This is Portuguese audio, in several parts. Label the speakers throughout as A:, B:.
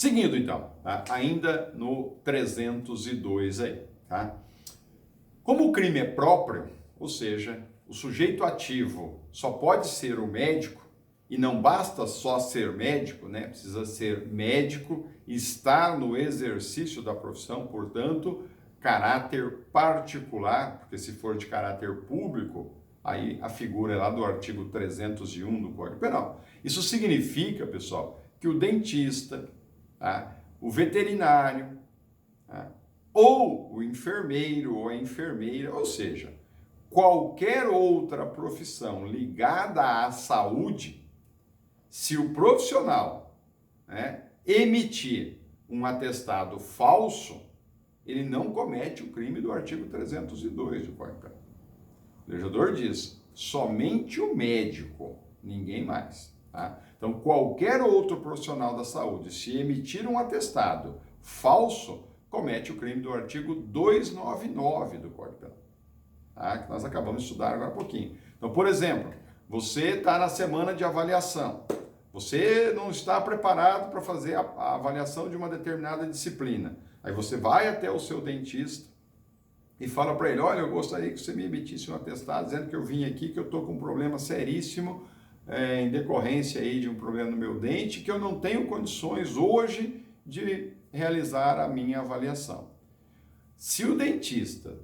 A: Seguindo então, tá? Ainda no 302 aí, tá? Como o crime é próprio, ou seja, o sujeito ativo só pode ser o médico, e não basta só ser médico, né? Precisa ser médico, estar no exercício da profissão, portanto, caráter particular, porque se for de caráter público, aí a figura é lá do artigo 301 do Código Penal. Isso significa, pessoal, que o dentista, tá? O veterinário, tá? Ou o enfermeiro ou a enfermeira, ou seja, qualquer outra profissão ligada à saúde, se o profissional, né, emitir um atestado falso, ele não comete o crime do artigo 302 do Código Penal. O legislador diz, somente o médico, ninguém mais. Tá? Então, qualquer outro profissional da saúde, se emitir um atestado falso, comete o crime do artigo 299 do Código Penal. Tá? Que nós acabamos de estudar agora há pouquinho. Então, por exemplo, você está na semana de avaliação. Você não está preparado para fazer a avaliação de uma determinada disciplina. Aí você vai até o seu dentista e fala para ele, olha, eu gostaria que você me emitisse um atestado dizendo que eu vim aqui, que eu estou com um problema seríssimo em decorrência aí de um problema no meu dente, que eu não tenho condições hoje de realizar a minha avaliação. Se o dentista,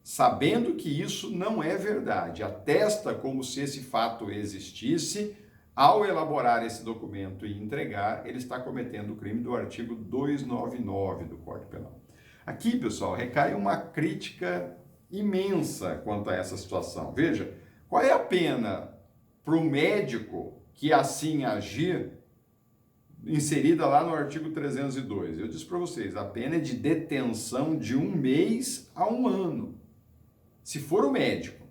A: sabendo que isso não é verdade, atesta como se esse fato existisse, ao elaborar esse documento e entregar, ele está cometendo o crime do artigo 299 do Código Penal. Aqui, pessoal, recai uma crítica imensa quanto a essa situação. Veja, qual é a pena para o médico que assim agir, inserida lá no artigo 302? Eu disse para vocês, a pena é de detenção de 1 mês a 1 ano, se for o médico.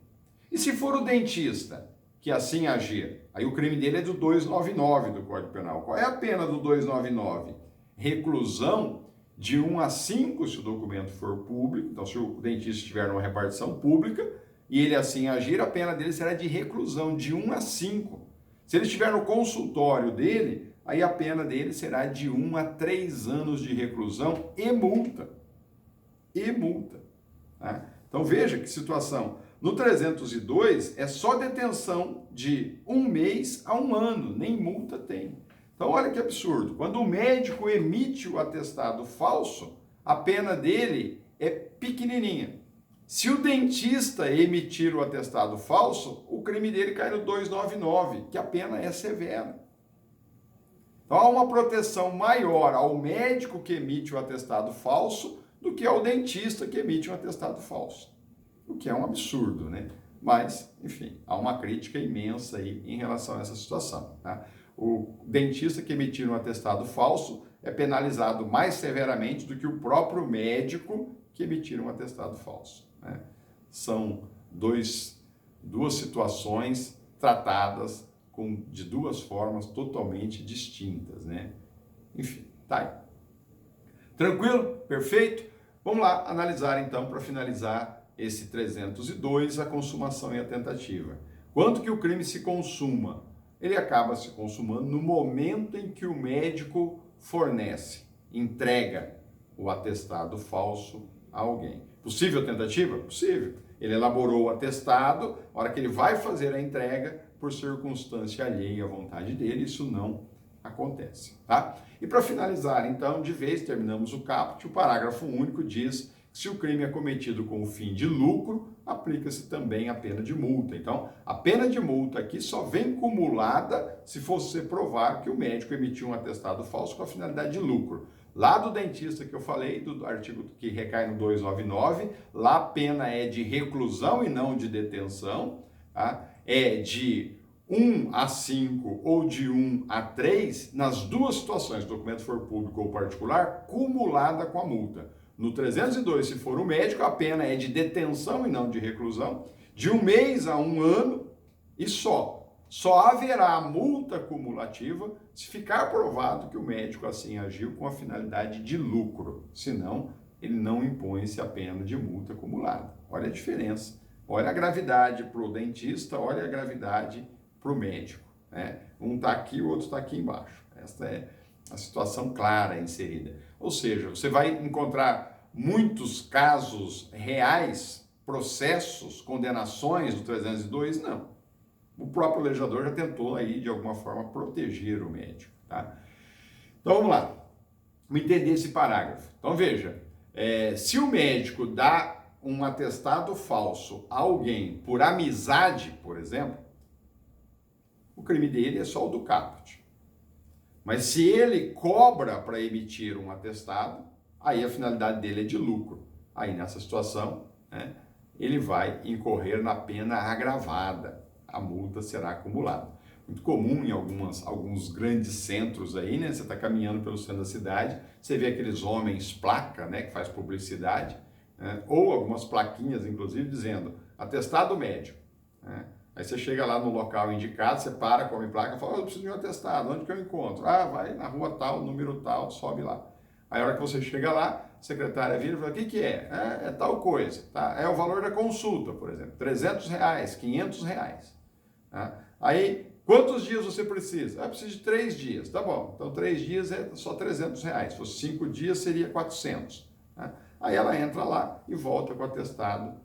A: E se for o dentista que assim agir? Aí o crime dele é do 299 do Código Penal. Qual é a pena do 299? Reclusão de 1 a 5, se o documento for público. Então, se o dentista estiver numa repartição pública e ele assim agir, a pena dele será de reclusão de 1 a 5. Se ele estiver no consultório dele, aí a pena dele será de 1 a 3 anos de reclusão e multa. E multa. Tá? Então, veja que situação. No 302 é só detenção de 1 mês a 1 ano, nem multa tem. Então olha que absurdo, quando o médico emite o atestado falso, a pena dele é pequenininha. Se o dentista emitir o atestado falso, o crime dele cai no 299, que a pena é severa. Então há uma proteção maior ao médico que emite o atestado falso do que ao dentista que emite um atestado falso. O que é um absurdo, né? Mas, enfim, há uma crítica imensa aí em relação a essa situação. Tá? O dentista que emitir um atestado falso é penalizado mais severamente do que o próprio médico que emitir um atestado falso. Né? São duas situações tratadas de duas formas totalmente distintas, né? Enfim, tá aí. Tranquilo? Perfeito? Vamos lá analisar então, para finalizar esse 302, a consumação e a tentativa. Quando que o crime se consuma? Ele acaba se consumando no momento em que o médico fornece, entrega o atestado falso a alguém. Possível tentativa? Possível. Ele elaborou o atestado, a hora que ele vai fazer a entrega, por circunstância alheia à vontade dele, isso não acontece. Tá? E para finalizar, então, de vez, terminamos o caput, o parágrafo único diz: se o crime é cometido com o fim de lucro, aplica-se também a pena de multa. Então, a pena de multa aqui só vem cumulada se você provar que o médico emitiu um atestado falso com a finalidade de lucro. Lá do dentista que eu falei, do artigo que recai no 299, lá a pena é de reclusão e não de detenção, tá? É de 1 a 5 ou de 1 a 3, nas duas situações, se o documento for público ou particular, cumulada com a multa. No 302, se for o médico, a pena é de detenção e não de reclusão, de 1 mês a 1 ano e só. Só haverá multa cumulativa se ficar provado que o médico assim agiu com a finalidade de lucro. Senão, ele não impõe-se a pena de multa acumulada. Olha a diferença. Olha a gravidade para o dentista, olha a gravidade para o médico. Né? Um está aqui, o outro está aqui embaixo. Esta é a situação clara inserida. Ou seja, você vai encontrar muitos casos reais, processos, condenações do 302? Não. O próprio legislador já tentou aí, de alguma forma, proteger o médico, tá? Então, vamos lá. Vamos entender esse parágrafo. Então, veja, se o médico dá um atestado falso a alguém por amizade, por exemplo, o crime dele é só o do caput. Mas se ele cobra para emitir um atestado, aí a finalidade dele é de lucro. Aí, nessa situação, né, ele vai incorrer na pena agravada. A multa será acumulada. Muito comum em alguns grandes centros aí, né? Você está caminhando pelo centro da cidade, você vê aqueles homens placa, né, que faz publicidade, né, ou algumas plaquinhas, inclusive, dizendo atestado médico, né? Aí você chega lá no local indicado, você para, come placa e fala, eu preciso de um atestado, onde que eu encontro? Ah, vai na rua tal, número tal, sobe lá. Aí a hora que você chega lá, a secretária vira e fala, o que é? É tal coisa, tá? É o valor da consulta, por exemplo, R$300, R$500. Tá? Aí, quantos dias você precisa? Ah, preciso de 3 dias, tá bom. Então, 3 dias é só R$300. Se fosse 5 dias, seria 400. Tá? Aí ela entra lá e volta com o atestado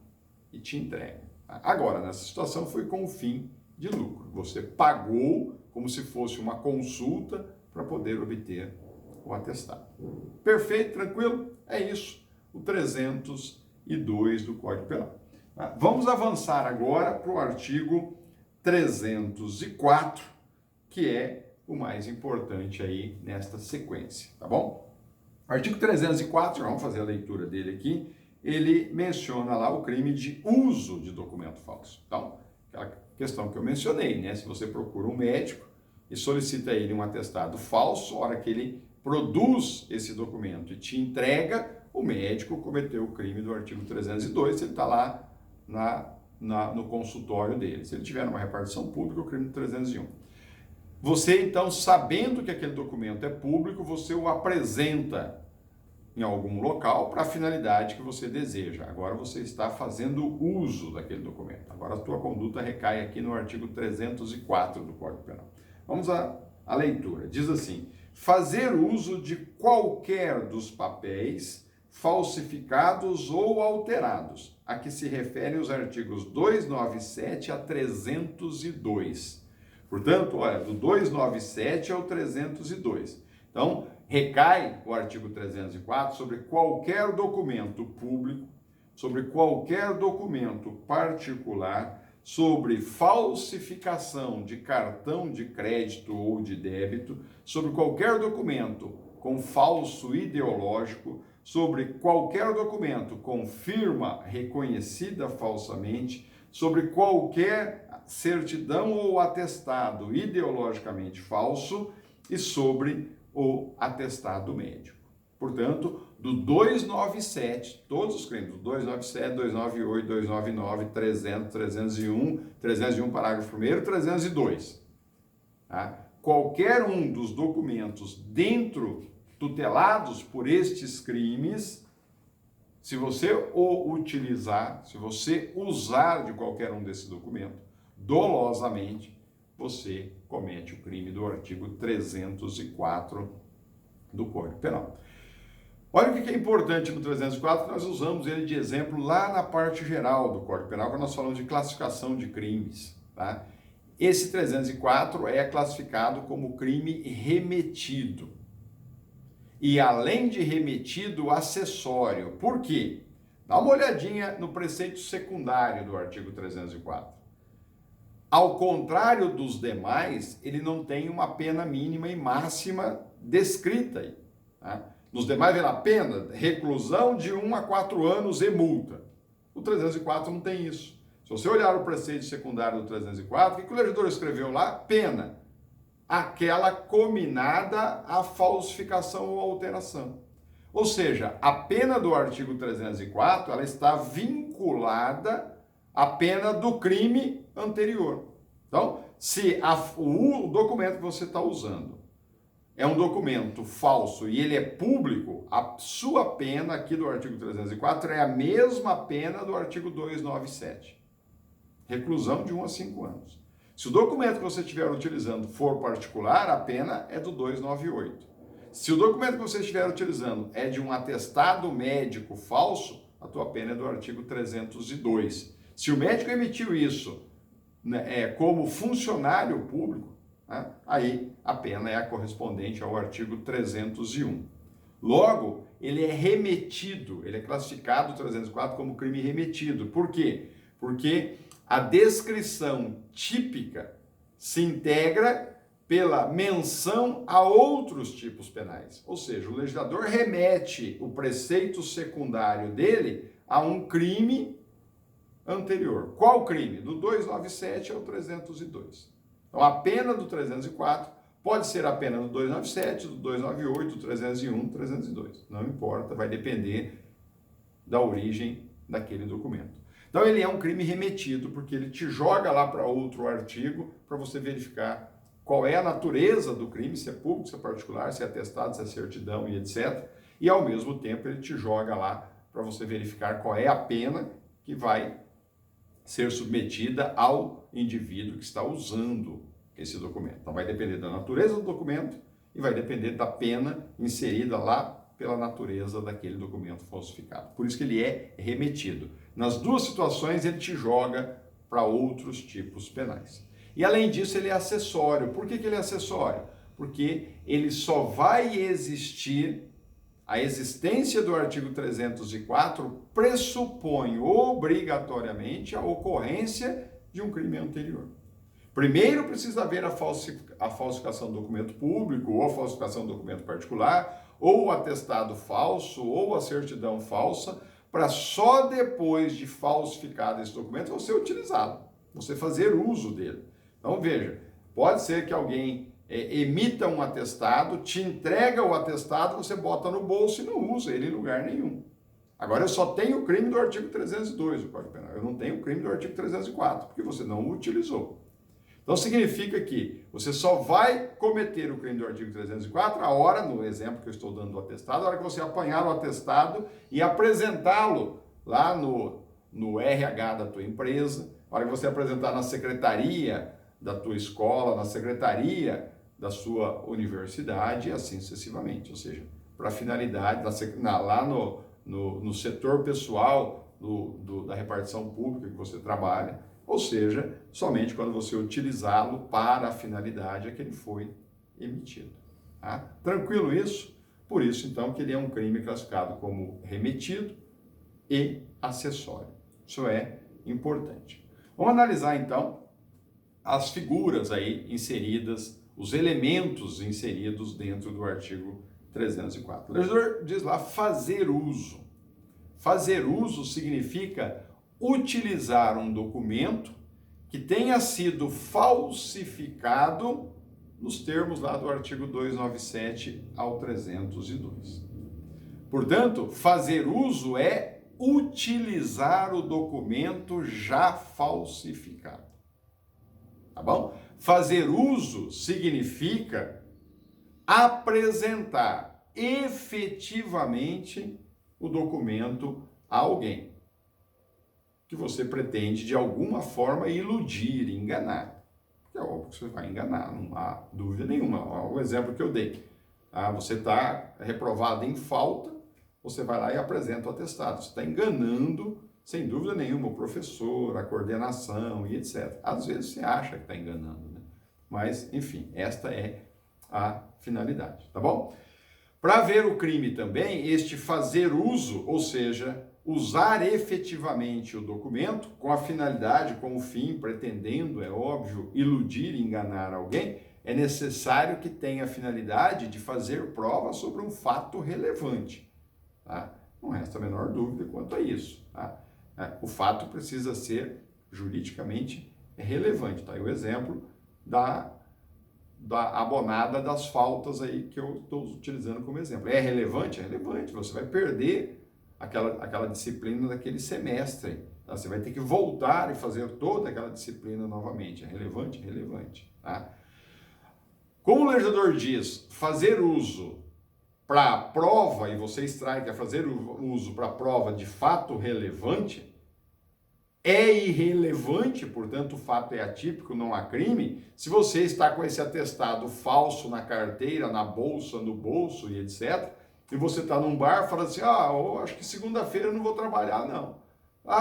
A: e te entrega. Agora, nessa situação foi com o fim de lucro. Você pagou como se fosse uma consulta para poder obter o atestado. Perfeito, tranquilo? É isso, o 302 do Código Penal. Vamos avançar agora para o artigo 304, que é o mais importante aí nesta sequência, tá bom? Artigo 304, vamos fazer a leitura dele aqui, ele menciona lá o crime de uso de documento falso. Então, aquela questão que eu mencionei, né? Se você procura um médico e solicita a ele um atestado falso, a hora que ele produz esse documento e te entrega, o médico cometeu o crime do artigo 302, se ele está lá no consultório dele. Se ele tiver numa repartição pública, o crime do 301. Você, então, sabendo que aquele documento é público, você o apresenta em algum local para a finalidade que você deseja. Agora você está fazendo uso daquele documento. Agora a tua conduta recai aqui no artigo 304 do Código Penal. Vamos à leitura. Diz assim: fazer uso de qualquer dos papéis falsificados ou alterados, a que se referem os artigos 297 a 302. Portanto, olha, do 297 ao 302. Então, recai o artigo 304 sobre qualquer documento público, sobre qualquer documento particular, sobre falsificação de cartão de crédito ou de débito, sobre qualquer documento com falso ideológico, sobre qualquer documento com firma reconhecida falsamente, sobre qualquer certidão ou atestado ideologicamente falso e sobre o atestado médico. Portanto, do 297, todos os crimes, do 297, 298, 299, 300, 301 parágrafo 1º, 302. Tá? Qualquer um dos documentos tutelados por estes crimes, se você o utilizar, se você usar de qualquer um desses documentos, dolosamente, você comete o crime do artigo 304 do Código Penal. Olha o que é importante no 304, nós usamos ele de exemplo lá na parte geral do Código Penal, quando nós falamos de classificação de crimes. Tá? Esse 304 é classificado como crime remetido. E além de remetido, acessório. Por quê? Dá uma olhadinha no preceito secundário do artigo 304. Ao contrário dos demais, ele não tem uma pena mínima e máxima descrita aí. Tá? Nos demais vem a pena, reclusão de 1 a 4 anos e multa. O 304 não tem isso. Se você olhar o preceito secundário do 304, o que o legislador escreveu lá? Pena. Aquela cominada à falsificação ou alteração. Ou seja, a pena do artigo 304, ela está vinculada à pena do crime anterior. Então, se o documento que você está usando é um documento falso e ele é público, a sua pena aqui do artigo 304 é a mesma pena do artigo 297. Reclusão de 1 a 5 anos. Se o documento que você estiver utilizando for particular, a pena é do 298. Se o documento que você estiver utilizando é de um atestado médico falso, a tua pena é do artigo 302. Se o médico emitiu isso, né, como funcionário público, né, aí a pena é a correspondente ao artigo 301. Logo, ele é remetido, ele é classificado, 304, como crime remetido. Por quê? Porque a descrição típica se integra pela menção a outros tipos penais. Ou seja, o legislador remete o preceito secundário dele a um crime anterior. Qual crime? Do 297 ao 302. Então, a pena do 304 pode ser a pena do 297, do 298, do 301, do 302. Não importa, vai depender da origem daquele documento. Então, ele é um crime remetido, porque ele te joga lá para outro artigo para você verificar qual é a natureza do crime, se é público, se é particular, se é atestado, se é certidão e etc. E, ao mesmo tempo, ele te joga lá para você verificar qual é a pena que vai ser submetida ao indivíduo que está usando esse documento. Então, vai depender da natureza do documento e vai depender da pena inserida lá pela natureza daquele documento falsificado. Por isso que ele é remetido. Nas duas situações, ele te joga para outros tipos penais. E, além disso, ele é acessório. Por que ele é acessório? Porque ele só vai existir, a existência do artigo 304 pressupõe obrigatoriamente a ocorrência de um crime anterior. Primeiro precisa haver a falsificação do documento público, ou a falsificação do documento particular, ou o atestado falso, ou a certidão falsa, para só depois de falsificado esse documento você utilizá-lo, você fazer uso dele. Então veja, pode ser que alguém emita um atestado, te entrega o atestado, você bota no bolso e não usa ele em lugar nenhum. Agora eu só tenho o crime do artigo 302 do Código Penal, eu não tenho o crime do artigo 304, porque você não o utilizou. Então significa que você só vai cometer o crime do artigo 304 a hora, no exemplo que eu estou dando do atestado, a hora que você apanhar o atestado e apresentá-lo lá no RH da tua empresa, a hora que você apresentar na secretaria da tua escola, na secretaria da sua universidade e assim sucessivamente. Ou seja, para finalidade, lá no setor pessoal da repartição pública que você trabalha, ou seja, somente quando você utilizá-lo para a finalidade a que ele foi emitido. Tá? Tranquilo isso? Por isso, então, que ele é um crime classificado como remetido e acessório. Isso é importante. Vamos analisar, então, as figuras aí inseridas, os elementos inseridos dentro do artigo 304. O legislador diz lá fazer uso. Fazer uso significa utilizar um documento que tenha sido falsificado nos termos lá do artigo 297 ao 302. Portanto, fazer uso é utilizar o documento já falsificado. Tá bom? Fazer uso significa apresentar efetivamente o documento a alguém que você pretende, de alguma forma, iludir, enganar. É óbvio que você vai enganar, não há dúvida nenhuma. O exemplo que eu dei. Você está reprovado em falta, você vai lá e apresenta o atestado. Você está enganando, sem dúvida nenhuma, o professor, a coordenação e etc. Às vezes você acha que está enganando, né? Mas, enfim, esta é a finalidade, tá bom? Para ver o crime também, este fazer uso, ou seja, usar efetivamente o documento com a finalidade, com o fim, pretendendo, é óbvio, iludir e enganar alguém, é necessário que tenha a finalidade de fazer prova sobre um fato relevante. Tá? Não resta a menor dúvida quanto a isso. Tá? O fato precisa ser juridicamente relevante. Tá? E o exemplo da abonada das faltas aí que eu estou utilizando como exemplo. É relevante? É relevante. Você vai perder aquela disciplina daquele semestre. Tá? Você vai ter que voltar e fazer toda aquela disciplina novamente. É relevante? É relevante. Tá? Como o legislador diz, fazer uso para prova, e você extrai que é fazer uso para prova de fato relevante, é irrelevante, portanto o fato é atípico, não há crime, se você está com esse atestado falso na carteira, na bolsa, no bolso e etc., e você está num bar e fala assim, eu acho que segunda-feira eu não vou trabalhar, não.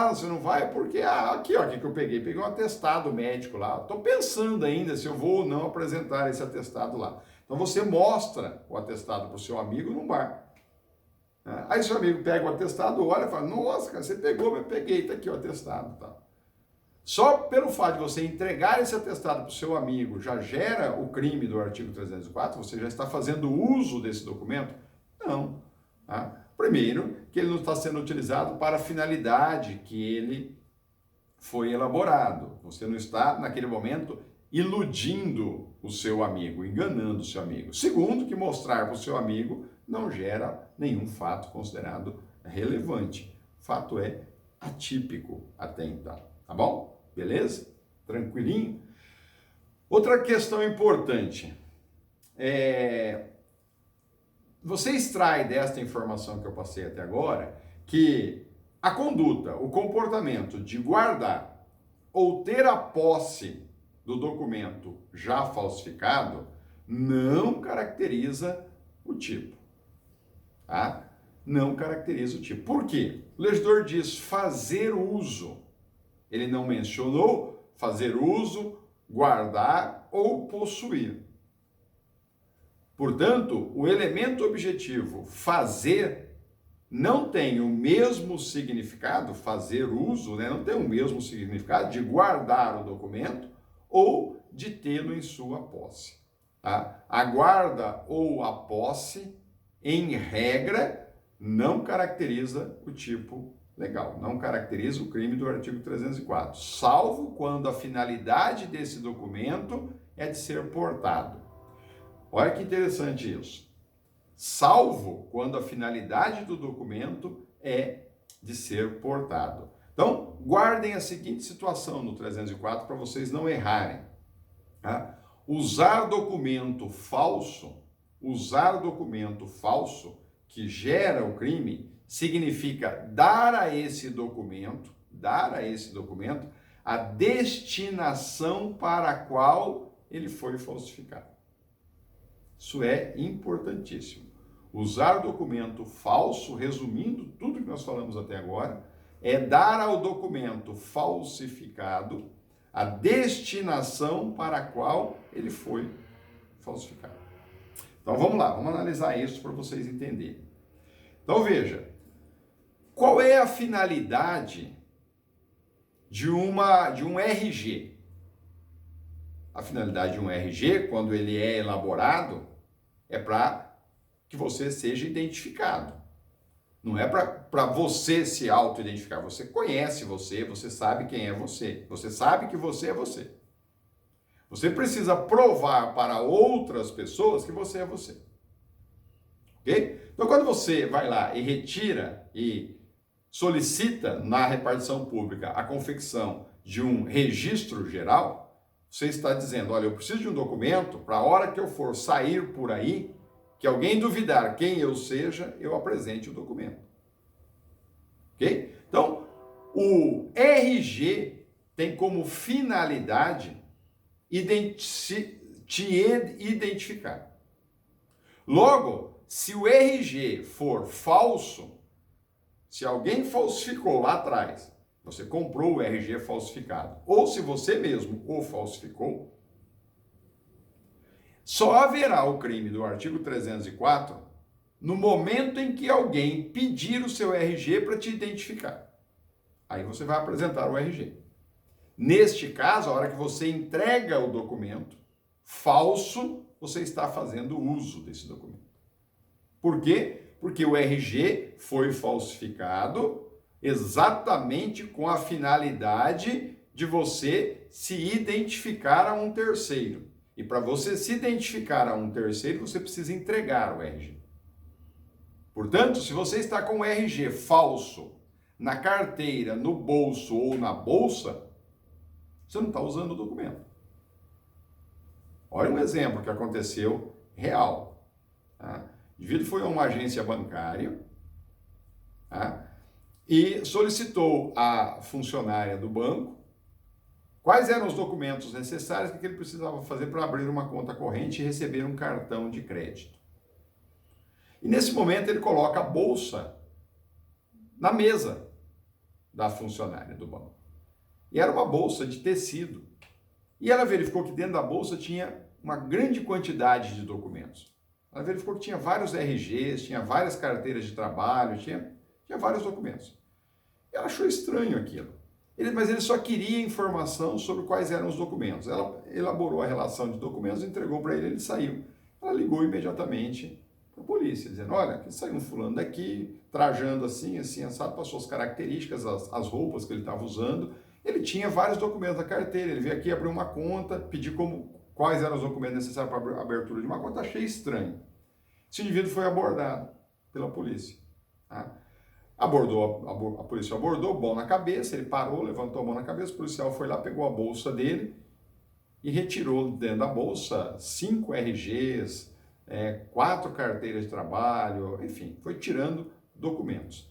A: Você não vai? Porque, aqui, ó, que eu peguei um atestado médico lá, estou pensando ainda se eu vou ou não apresentar esse atestado lá. Então você mostra o atestado para o seu amigo num bar. Aí seu amigo pega o atestado, olha e fala, nossa, cara, você pegou, eu peguei, tá aqui o atestado. Tá. Só pelo fato de você entregar esse atestado para o seu amigo já gera o crime do artigo 304? Você já está fazendo uso desse documento? Não. Tá? Primeiro, que ele não está sendo utilizado para a finalidade que ele foi elaborado. Você não está, naquele momento, iludindo o seu amigo, enganando o seu amigo. Segundo, que mostrar para o seu amigo não gera nenhum fato considerado relevante. Fato é atípico até então. Tá bom? Beleza? Tranquilinho? Outra questão importante. Você extrai desta informação que eu passei até agora que a conduta, o comportamento de guardar ou ter a posse do documento já falsificado não caracteriza o tipo. Tá? Não caracteriza o tipo. Por quê? O legislador diz fazer uso. Ele não mencionou fazer uso, guardar ou possuir. Portanto, o elemento objetivo fazer não tem o mesmo significado, fazer uso, né? Não tem o mesmo significado de guardar o documento ou de tê-lo em sua posse. Tá? A guarda ou a posse, em regra, não caracteriza o tipo legal, não caracteriza o crime do artigo 304, salvo quando a finalidade desse documento é de ser portado. Olha que interessante isso. Salvo quando a finalidade do documento é de ser portado. Então, guardem a seguinte situação no 304 para vocês não errarem. Tá? Usar documento falso que gera o crime significa dar a esse documento a destinação para a qual ele foi falsificado. Isso é importantíssimo. Usar documento falso, resumindo tudo que nós falamos até agora, é dar ao documento falsificado a destinação para a qual ele foi falsificado. Então vamos lá, vamos analisar isso para vocês entenderem. Então veja, qual é a finalidade de um RG? A finalidade de um RG, quando ele é elaborado, é para que você seja identificado. Não é para você se auto-identificar. Você conhece você sabe quem é você. Você sabe que você é você. Você precisa provar para outras pessoas que você é você. Ok? Então, quando você vai lá e retira e solicita na repartição pública a confecção de um registro geral, você está dizendo, olha, eu preciso de um documento para a hora que eu for sair por aí, que alguém duvidar quem eu seja, eu apresente o documento. Ok? Então, o RG tem como finalidade te identificar. Logo, se o RG for falso, se alguém falsificou lá atrás, você comprou o RG falsificado, ou se você mesmo o falsificou, só haverá o crime do artigo 304 no momento em que alguém pedir o seu RG para te identificar. Aí você vai apresentar o RG. Neste caso, a hora que você entrega o documento falso, você está fazendo uso desse documento. Por quê? Porque o RG foi falsificado exatamente com a finalidade de você se identificar a um terceiro. E para você se identificar a um terceiro, você precisa entregar o RG. Portanto, se você está com o RG falso na carteira, no bolso ou na bolsa, você não está usando o documento. Olha um exemplo que aconteceu real. Tá? O indivíduo foi a uma agência bancária, tá? e solicitou à funcionária do banco quais eram os documentos necessários que ele precisava fazer para abrir uma conta corrente e receber um cartão de crédito. E nesse momento ele coloca a bolsa na mesa da funcionária do banco. E era uma bolsa de tecido. E ela verificou que dentro da bolsa tinha uma grande quantidade de documentos. Ela verificou que tinha vários RGs, tinha várias carteiras de trabalho, tinha vários documentos. E ela achou estranho aquilo. Mas ele só queria informação sobre quais eram os documentos. Ela elaborou a relação de documentos, entregou para ele, ele saiu. Ela ligou imediatamente para a polícia, dizendo, olha, que saiu um fulano daqui, trajando assim, assim, assado, passou as características, as roupas que ele estava usando. Ele tinha vários documentos da carteira, ele veio aqui abrir uma conta, pedir quais eram os documentos necessários para a abertura de uma conta, achei estranho. Esse indivíduo foi abordado pela polícia. Tá? A polícia abordou, mão na cabeça, ele parou, levantou a mão na cabeça, o policial foi lá, pegou a bolsa dele e retirou dentro da bolsa 5 RGs, 4 carteiras de trabalho, enfim, foi tirando documentos.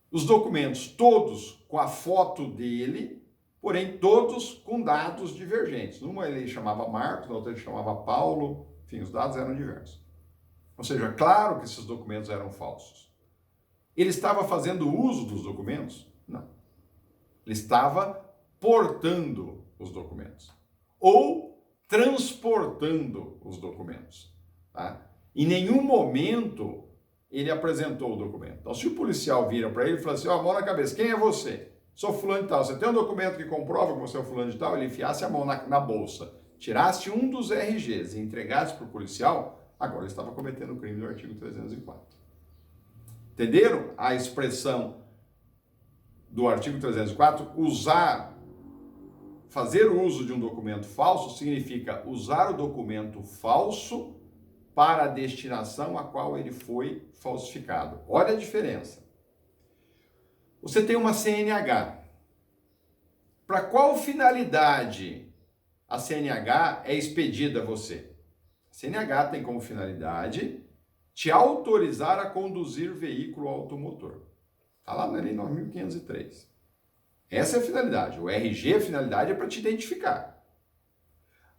A: Os documentos todos com a foto dele, porém todos com dados divergentes. Numa ele chamava Marcos, na outra ele chamava Paulo, enfim, os dados eram diversos. Ou seja, claro que esses documentos eram falsos. Ele estava fazendo uso dos documentos? Não. Ele estava portando os documentos. Ou transportando os documentos. Tá? Em nenhum momento ele apresentou o documento. Então, se o policial vira para ele e fala assim, ó, mão na cabeça, quem é você? Sou fulano de tal. Você tem um documento que comprova que você é o fulano de tal? Ele enfiasse a mão na bolsa, tirasse um dos RGs e entregasse para o policial, agora ele estava cometendo o crime do artigo 304. Entenderam a expressão do artigo 304? Fazer uso de um documento falso significa usar o documento falso para a destinação a qual ele foi falsificado. Olha a diferença. Você tem uma CNH. Para qual finalidade a CNH é expedida a você? A CNH tem como finalidade te autorizar a conduzir veículo automotor. Está lá na Lei 9.503. Essa é a finalidade. O RG, a finalidade é para te identificar.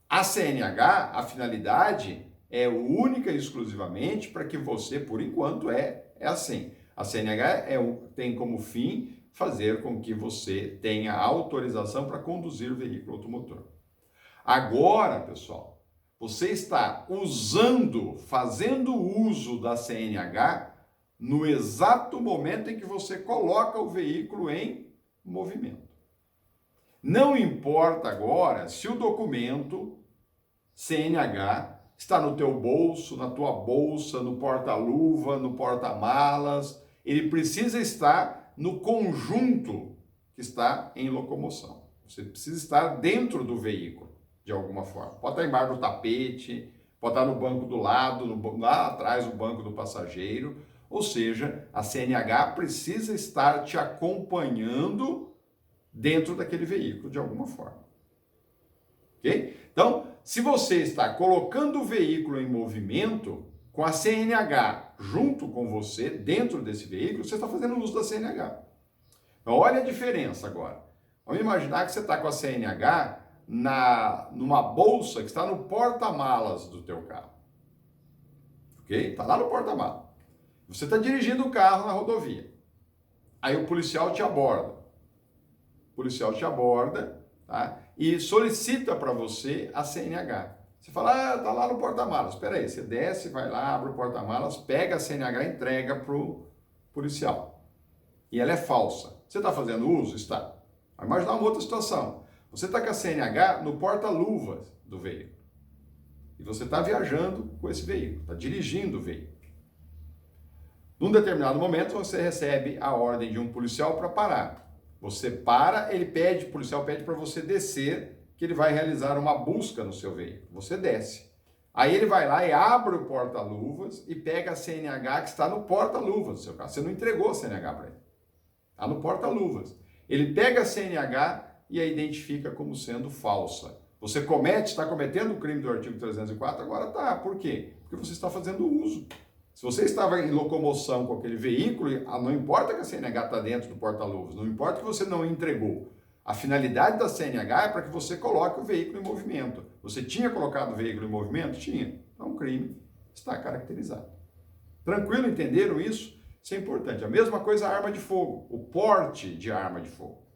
A: A CNH, a finalidade é única e exclusivamente para que você, por enquanto, é assim. A CNH tem como fim fazer com que você tenha autorização para conduzir veículo automotor. Agora, pessoal, você está fazendo uso da CNH no exato momento em que você coloca o veículo em movimento. Não importa agora se o documento CNH está no teu bolso, na tua bolsa, no porta-luva, no porta-malas, ele precisa estar no conjunto que está em locomoção. Você precisa estar dentro do veículo. De alguma forma. Pode estar embaixo do tapete, pode estar no banco do lado, lá atrás do banco do passageiro. Ou seja, a CNH precisa estar te acompanhando dentro daquele veículo de alguma forma. Ok? Então, se você está colocando o veículo em movimento, com a CNH junto com você, dentro desse veículo, você está fazendo uso da CNH. Então, olha a diferença agora. Vamos imaginar que você está com a CNH numa bolsa que está no porta-malas do teu carro. Ok? Está lá no porta-malas. Você está dirigindo o carro na rodovia. Aí o policial te aborda. O policial te aborda, tá? E solicita para você a CNH. Você fala, está lá no porta-malas. Espera aí, você desce, vai lá, abre o porta-malas, pega a CNH e entrega para o policial. E ela é falsa. Você está fazendo uso? Está. Vai imaginar uma outra situação. Você está com a CNH no porta-luvas do veículo. E você está viajando com esse veículo, está dirigindo o veículo. Num determinado momento, você recebe a ordem de um policial para parar. Você para, o policial pede para você descer, que ele vai realizar uma busca no seu veículo. Você desce. Aí ele vai lá e abre o porta-luvas e pega a CNH que está no porta-luvas do seu carro. Você não entregou a CNH para ele. Está no porta-luvas. Ele pega a CNH e a identifica como sendo falsa. Você está cometendo o crime do artigo 304, agora tá. Por quê? Porque você está fazendo uso Se você estava em locomoção com aquele veículo, não importa que a CNH está dentro do porta-luvas, não importa que você não entregou. A finalidade da CNH é para que você coloque o veículo em movimento. Você tinha colocado o veículo em movimento? Tinha. Então o crime está caracterizado. Tranquilo? Entenderam isso? Isso é importante. A mesma coisa a arma de fogo, o porte de arma de fogo.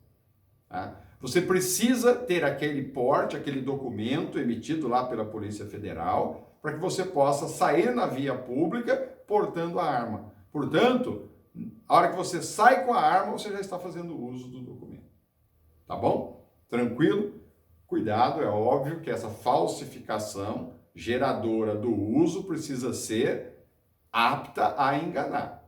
A: Tá? Você precisa ter aquele porte, aquele documento emitido lá pela Polícia Federal, para que você possa sair na via pública portando a arma. Portanto, a hora que você sai com a arma, você já está fazendo uso do documento. Tá bom? Tranquilo? Cuidado, é óbvio que essa falsificação geradora do uso precisa ser apta a enganar.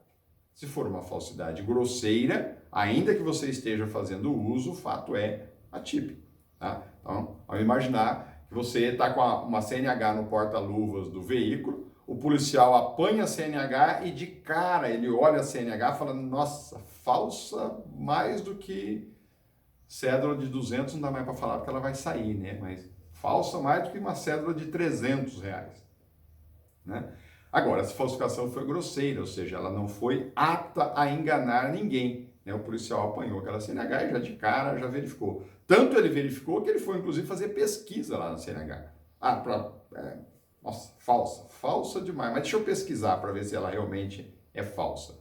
A: Se for uma falsidade grosseira, ainda que você esteja fazendo uso, o fato é atípico. Tá? Então, ao imaginar que você está com uma CNH no porta-luvas do veículo, o policial apanha a CNH e de cara ele olha a CNH e fala, nossa, falsa mais do que cédula de 200, não dá mais para falar porque ela vai sair, né? Mas falsa mais do que uma cédula de R$300, né? Agora, essa falsificação foi grosseira, ou seja, ela não foi apta a enganar ninguém, né? O policial apanhou aquela CNH e já de cara já verificou. Tanto ele verificou que ele foi, inclusive, fazer pesquisa lá na CNH. Nossa, falsa demais, mas deixa eu pesquisar para ver se ela realmente é falsa.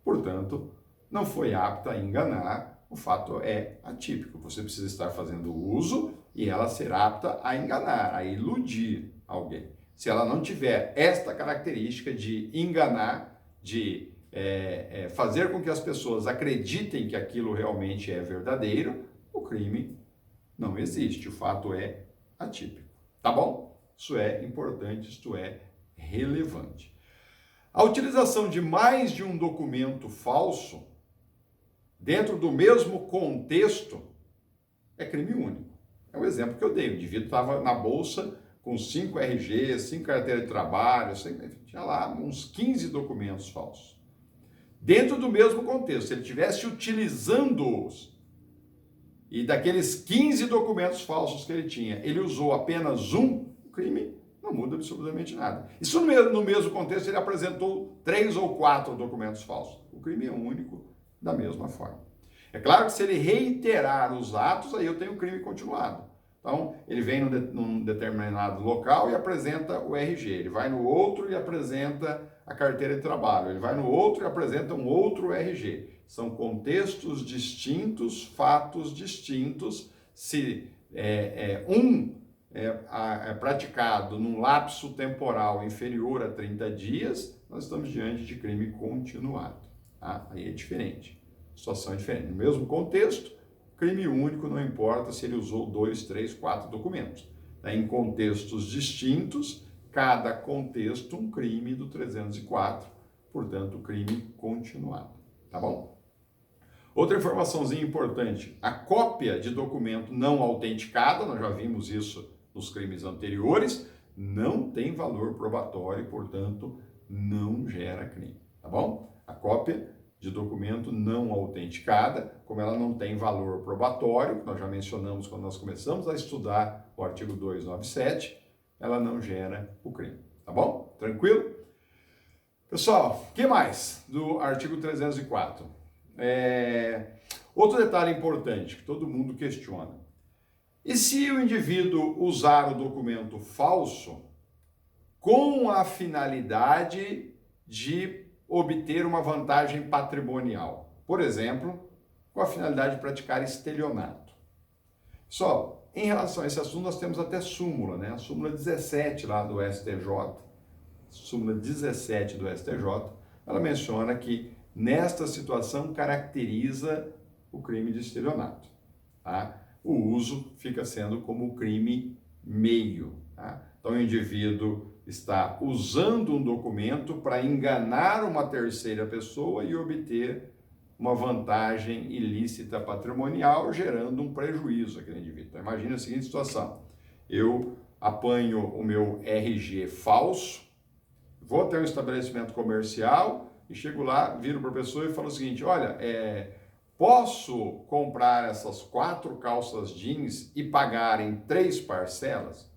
A: Portanto, não foi apta a enganar, o fato é atípico. Você precisa estar fazendo uso e ela ser apta a enganar, a iludir alguém. Se ela não tiver esta característica de enganar, de fazer com que as pessoas acreditem que aquilo realmente é verdadeiro, o crime não existe, o fato é atípico. Tá bom? Isso é importante, isto é relevante. A utilização de mais de um documento falso dentro do mesmo contexto é crime único. É o exemplo que eu dei. O indivíduo estava na bolsa com 5 RGs, 5 carteiras de trabalho, tinha lá uns 15 documentos falsos. Dentro do mesmo contexto, se ele estivesse utilizando-os e daqueles 15 documentos falsos que ele tinha, ele usou apenas um, o crime não muda absolutamente nada. E se no mesmo contexto ele apresentou 3 ou 4 documentos falsos, o crime é único da mesma forma. É claro que se ele reiterar os atos, aí eu tenho crime continuado. Então, ele vem num determinado local e apresenta o RG. Ele vai no outro e apresenta a carteira de trabalho. Ele vai no outro e apresenta um outro RG. São contextos distintos, fatos distintos. Se um é praticado num lapso temporal inferior a 30 dias, nós estamos diante de crime continuado. Tá? Aí é diferente. Situação é diferente. No mesmo contexto, crime único, não importa se ele usou 2, 3, 4 documentos. Em contextos distintos, cada contexto um crime do 304, portanto, crime continuado. Tá bom? Outra informaçãozinha importante, a cópia de documento não autenticada, nós já vimos isso nos crimes anteriores, não tem valor probatório, portanto, não gera crime. Tá bom? A cópia de documento não autenticada, como ela não tem valor probatório, nós já mencionamos quando nós começamos a estudar o artigo 297, ela não gera o crime, tá bom? Tranquilo? Pessoal, o que mais do artigo 304? Outro detalhe importante que todo mundo questiona. E se o indivíduo usar o documento falso com a finalidade de obter uma vantagem patrimonial? Por exemplo, com a finalidade de praticar estelionato. Só, em relação a esse assunto, nós temos até súmula, né? A súmula 17 lá do STJ, súmula 17 do STJ, ela menciona que nesta situação caracteriza o crime de estelionato. Tá? O uso fica sendo como crime meio. Tá? Então, o indivíduo está usando um documento para enganar uma terceira pessoa e obter uma vantagem ilícita patrimonial, gerando um prejuízo àquele indivíduo. Então, imagine a seguinte situação. Eu apanho o meu RG falso, vou até um estabelecimento comercial e chego lá, viro para a pessoa e falo o seguinte, olha, posso comprar essas 4 calças jeans e pagar em 3 parcelas?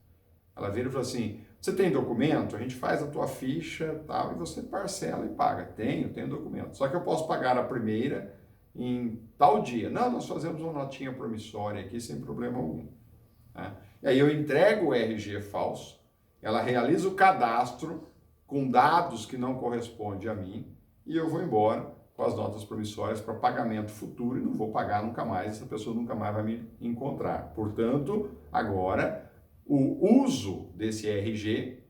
A: Ela vira e fala assim, Você tem documento? A gente faz a tua ficha tal, e você parcela e paga. Tenho documento. Só que eu posso pagar a primeira em tal dia. Não, nós fazemos uma notinha promissória aqui sem problema algum. Tá? E aí eu entrego o RG falso, ela realiza o cadastro com dados que não correspondem a mim e eu vou embora com as notas promissórias para pagamento futuro e não vou pagar nunca mais, essa pessoa nunca mais vai me encontrar. Portanto, agora, o uso desse RG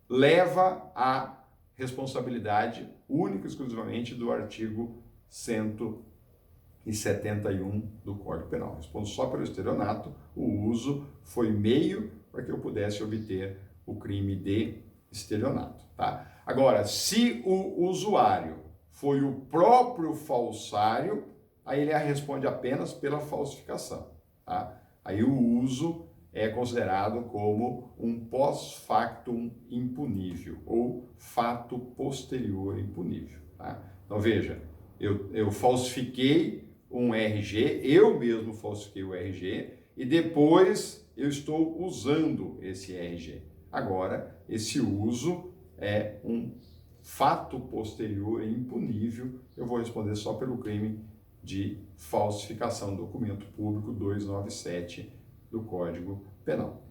A: leva à responsabilidade única e exclusivamente do artigo 171 do Código Penal. Respondo só pelo estelionato, o uso foi meio para que eu pudesse obter o crime de estelionato. Tá? Agora, se o usuário foi o próprio falsário, aí ele responde apenas pela falsificação. Tá? Aí o uso é considerado como um pós-factum impunível ou fato posterior impunível. Tá? Então veja, eu falsifiquei um RG, eu mesmo falsifiquei o RG e depois eu estou usando esse RG. Agora, esse uso é um fato posterior e impunível, eu vou responder só pelo crime de falsificação do documento público 297 do Código Penal.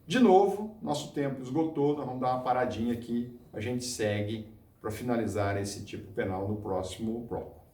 A: De novo, nosso tempo esgotou, nós vamos dar uma paradinha aqui, a gente segue para finalizar esse tipo penal no próximo bloco.